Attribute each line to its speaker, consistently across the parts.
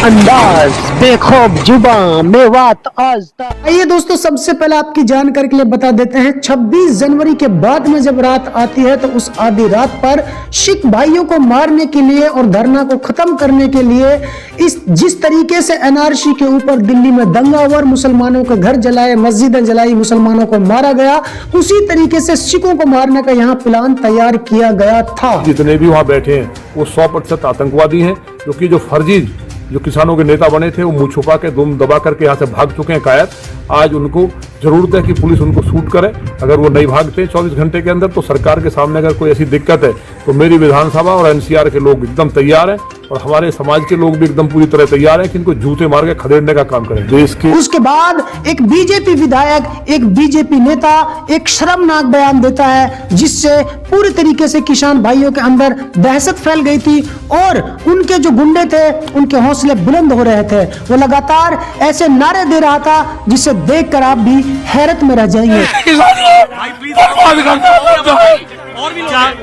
Speaker 1: अंदाज बेखौफ जुबान मेवात आज तक। आइए दोस्तों, सबसे पहले आपकी जानकारी के लिए बता देते हैं 26 जनवरी के बाद में जब रात आती है तो उस आधी रात पर सिख भाइयों को मारने के लिए और धरना को खत्म करने के लिए जिस तरीके से एनआरसी के ऊपर दिल्ली में दंगा हुआ, मुसलमानों के घर जलाए, मस्जिदें जलाई, मुसलमानों को मारा गया, उसी तरीके से सिखों को मारने का यहाँ प्लान तैयार किया गया था।
Speaker 2: जितने भी वहाँ बैठे हैं वो 100% आतंकवादी हैं, क्योंकि जो फर्जी जो किसानों के नेता बने थे वो मुंह छुपा के दुम दबा करके यहाँ से भाग चुके हैं कायर। आज उनको जरूरत है कि पुलिस उनको शूट करे। अगर वो नहीं भागते 24 घंटे के अंदर तो सरकार के सामने अगर कोई ऐसी दिक्कत है तो मेरी विधानसभा और एनसीआर के लोग एकदम तैयार हैं और हमारे समाज के लोग भी एकदम पूरी तरह तैयार हैं कि इनको जूते मार के खदेड़ने का काम करें देश के।
Speaker 1: उसके बाद एक बीजेपी विधायक, एक बीजेपी नेता एक शर्मनाक बयान देता है जिससे पूरी तरीके से किसान भाइयों के अंदर दहशत फैल गई थी और उनके जो गुंडे थे उनके हौसले बुलंद हो रहे थे। वो लगातार ऐसे नारे दे रहा था जिसे देखकर आप भी हैरत में रह जाएंगे।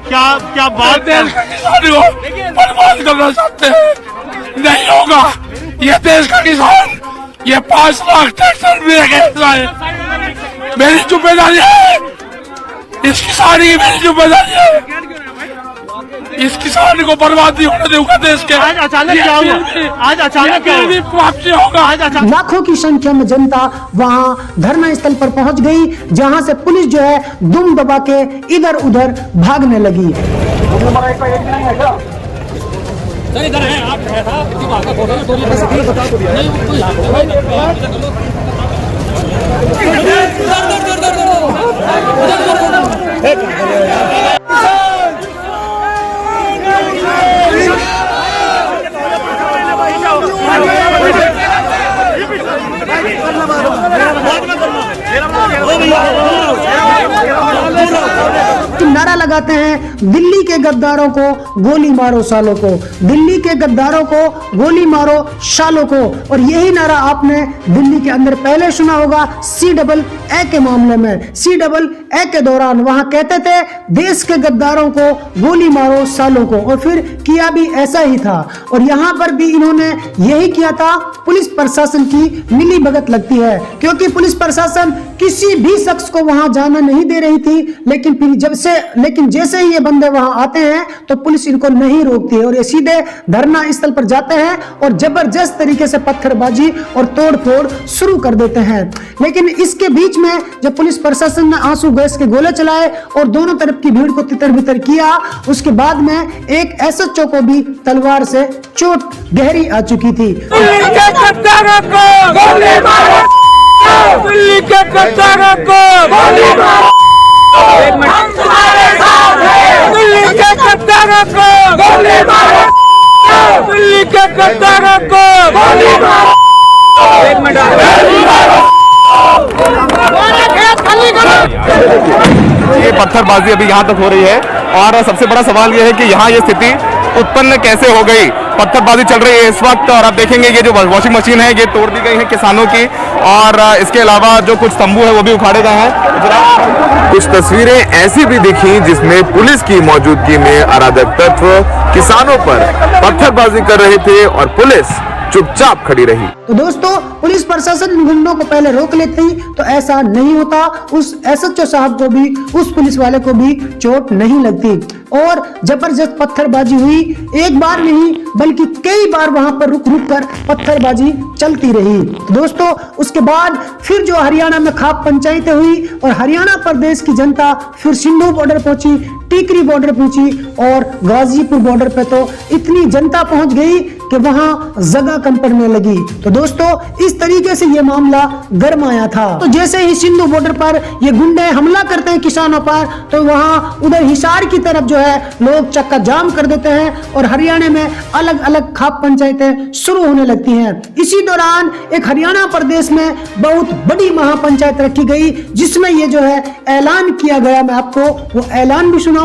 Speaker 3: क्या बात है, बर्बाद करना चाहते हैं, नहीं होगा। ये देश का किसान, ये 5 लाख ट्रैक्टर मेरी जिम्मेदारी है, इस किसान की मेरी जिम्मेदारी है। इस किसान को बर्बाद नहीं होने दूंगा देश के। आज अचानक क्या हुआ? आज अचानक वापसी होगा।
Speaker 1: लाखों की संख्या में जनता वहां धरना स्थल पर पहुंच गई, जहां से पुलिस जो है दुम दबा के इधर उधर भागने लगी।
Speaker 4: इधर है आप
Speaker 1: नारा लगाते हैं, दिल्ली के गद्दारों को गोली मारो सालों को, दिल्ली के गद्दारों को गोली मारो सालों को। और यही नारा आपने दिल्ली के अंदर पहले सुना होगा CAA के मामले में। CAA के दौरान वहां कहते थे देश के गद्दारों को गोली मारो सालों को, और फिर किया भी ऐसा ही था। और यहाँ पर भी इन्होंने यही किया था। पुलिस प्रशासन की मिली भगत लगती है, क्योंकि पुलिस प्रशासन किसी भी शख्स को वहां जाना नहीं दे रही थी, लेकिन जैसे ही ये बंदे वहां आते हैं तो पुलिस इनको नहीं रोकती है और ये सीधे धरना स्थल पर जाते हैं और जबरदस्त तरीके से पत्थरबाजी और तोड़फोड़ शुरू कर देते हैं। लेकिन इसके बीच में जब पुलिस प्रशासन ने आंसू गैस के गोले चलाए और दोनों तरफ की भीड़ को तितर बितर किया, उसके बाद में एक SHO को भी तलवार से चोट गहरी आ चुकी थी।
Speaker 3: दिल्ली के गद्दारों को गोली मारो, दिल्ली के गद्दारों को गोली मारो, हम तुम्हारे साथ हैं। दिल्ली के गद्दारों को गोली मारो, दिल्ली के गद्दारों को गोली मारो।
Speaker 5: ये पत्थरबाजी अभी यहाँ तक हो रही है और सबसे बड़ा सवाल ये है कि यहाँ ये स्थिति उत्पन्न कैसे हो गई। पत्थरबाजी चल रही है इस वक्त और आप देखेंगे ये जो वॉशिंग मशीन है ये तोड़ दी गई है किसानों की, और इसके अलावा जो कुछ तंबू है वो भी उखाड़े गए हैं।
Speaker 6: कुछ तस्वीरें ऐसी भी दिखी जिसमें पुलिस की मौजूदगी में अराजक तत्व किसानों पर पत्थरबाजी कर रहे थे और पुलिस चुपचाप खड़ी रही।
Speaker 1: तो दोस्तों, पुलिस प्रशासन इन गुंडों को पहले रोक लेती तो ऐसा नहीं होता, उस SHO साहब को भी, उस पुलिस वाले को भी चोट नहीं लगती और जबरदस्त पत्थरबाजी हुई। एक बार नहीं बल्कि कई बार वहां पर रुक रुक कर पत्थरबाजी चलती रही। तो दोस्तों, उसके बाद फिर जो हरियाणा में खाप पंचायतें हुई और हरियाणा प्रदेश की जनता फिर सिंधु बॉर्डर पहुंची, टीकरी बॉर्डर पहुंची और गाजीपुर बॉर्डर पे तो इतनी जनता पहुंच गई कि वहां जगह कम पड़ने लगी। तो दोस्तों, इस तरीके से ये मामला गर्म आया था। तो जैसे ही सिंधु बॉर्डर पर ये गुंडे हमला करते हैं किसानों पर, तो वहां उधर हिसार की तरफ जो है लोग चक्का जाम कर देते हैं और हरियाणा में अलग अलग खाप पंचायतें शुरू होने लगती हैं। इसी दौरान एक हरियाणा प्रदेश में बहुत बड़ी महापंचायत रखी गई जिसमें ये जो है ऐलान किया गया। मैं आपको वो ऐलान भी सुनाऊंगा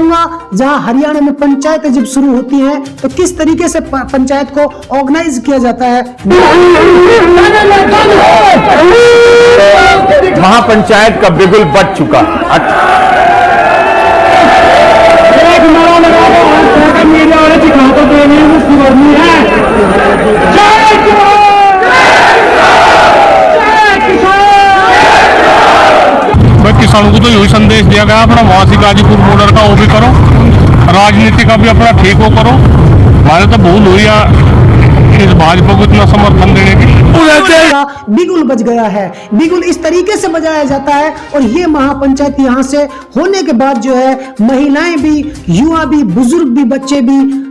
Speaker 1: जहां हरियाणा में पंचायतें जब शुरू होती हैं तो किस तरीके से पंचायत को ऑर्गेनाइज किया जाता है।
Speaker 5: महापंचायत का बिगुल बच चुका।
Speaker 1: है।
Speaker 7: किसानों को तो यही संदेश दिया गया अपना वहां से गाजीपुर बॉर्डर का वो भी करो, राजनीति का भी अपना ठीक हो करो। हमारे तो भूल हुई इस भाजपा को इतना समर्थन देने की।
Speaker 1: बिगुल बज गया है, बिगुल इस तरीके से बजाया जाता है। और ये महापंचायत यहाँ से होने के बाद जो है महिलाएं भी, युवा भी, बुजुर्ग भी, बच्चे भी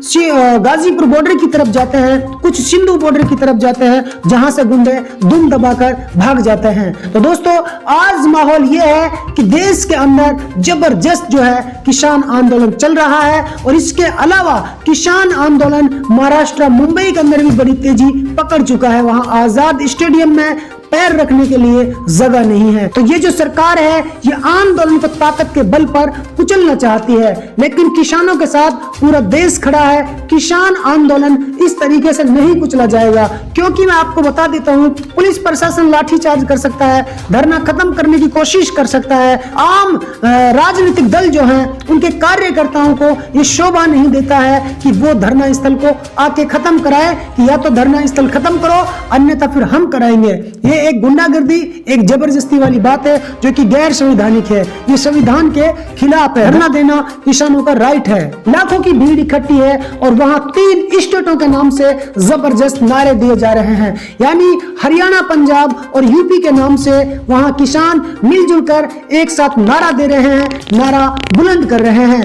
Speaker 1: गाजीपुर बॉर्डर की तरफ जाते हैं, कुछ सिंधु बॉर्डर की तरफ जाते हैं, जहां से गुंडे दुम दबाकर भाग जाते हैं। तो दोस्तों आज माहौल ये है कि देश के अंदर जबरदस्त जो है किसान आंदोलन चल रहा है। और इसके अलावा किसान आंदोलन महाराष्ट्र मुंबई के अंदर भी बड़ी तेजी पकड़ चुका है। वहां आजाद स्टेडियम में पैर रखने के लिए जगह नहीं है। तो ये जो सरकार है ये आंदोलन को ताकत के बल पर कुचलना चाहती है, लेकिन किसानों के साथ पूरा देश खड़ा है। किसान आंदोलन इस तरीके से नहीं कुचला जाएगा, क्योंकि मैं आपको बता देता हूं पुलिस प्रशासन लाठीचार्ज कर सकता है, धरना खत्म करने की कोशिश कर सकता है। आम राजनीतिक दल जो हैं उनके कार्यकर्ताओं को ये शोभा नहीं देता है कि वो धरना स्थल को आके खत्म कराए कि या तो धरना स्थल खत्म करो अन्यथा फिर हम कराएंगे। ये एक गुंडागर्दी, एक जबरदस्ती वाली बात है जो कि गैर संवैधानिक है। ये संविधान के खिलाफ है। धरना देना किसानों का राइट है। लाखों की भीड़ इकट्ठी है और वहां 3 स्टेटों के नाम से जबरदस्त नारे दिए जा रहे हैं, यानी हरियाणा, पंजाब और यूपी के नाम से वहां किसान मिलजुल कर एक साथ नारा दे रहे हैं, नारा बुलंद कर रहे हैं।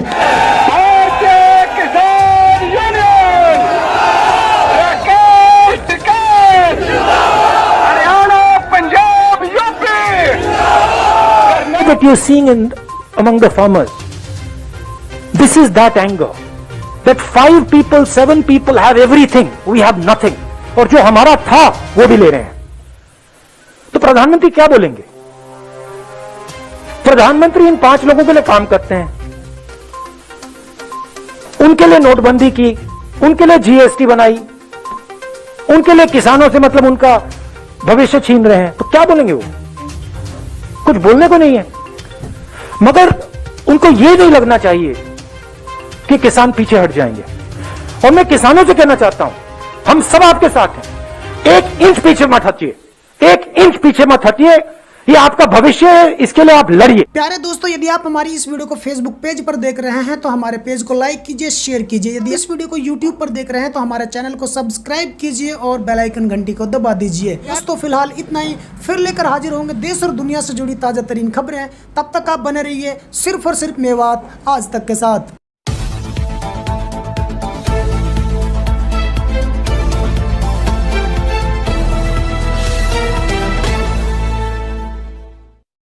Speaker 8: That you're seeing among the farmers, this is that anger that 5 people, 7 people have everything, we have nothing, और जो हमारा था वो भी ले रहे हैं। तो प्रधानमंत्री क्या बोलेंगे? प्रधानमंत्री इन 5 लोगों के लिए काम करते हैं, उनके लिए नोटबंदी की, उनके लिए जीएसटी बनाई, उनके लिए किसानों से मतलब उनका भविष्य छीन रहे हैं। तो क्या बोलेंगे वो? कुछ बोलने को नहीं है। मगर उनको यह नहीं लगना चाहिए कि किसान पीछे हट जाएंगे। और मैं किसानों से कहना चाहता हूं, हम सब आपके साथ हैं। 1 इंच पीछे मत हटिए, 1 इंच पीछे मत हटिए। ये आपका भविष्य है, इसके लिए आप लड़िए।
Speaker 1: प्यारे दोस्तों, यदि आप हमारी इस वीडियो को फेसबुक पेज पर देख रहे हैं तो हमारे पेज को लाइक कीजिए, शेयर कीजिए। यदि इस वीडियो को यूट्यूब पर देख रहे हैं तो हमारे चैनल को सब्सक्राइब कीजिए और बेल आइकन घंटी को दबा दीजिए। दोस्तों फिलहाल इतना ही, फिर लेकर हाजिर होंगे देश और दुनिया से जुड़ी ताजा तरीन खबरें। तब तक आप बने रहिए सिर्फ और सिर्फ मेवात आज तक के साथ।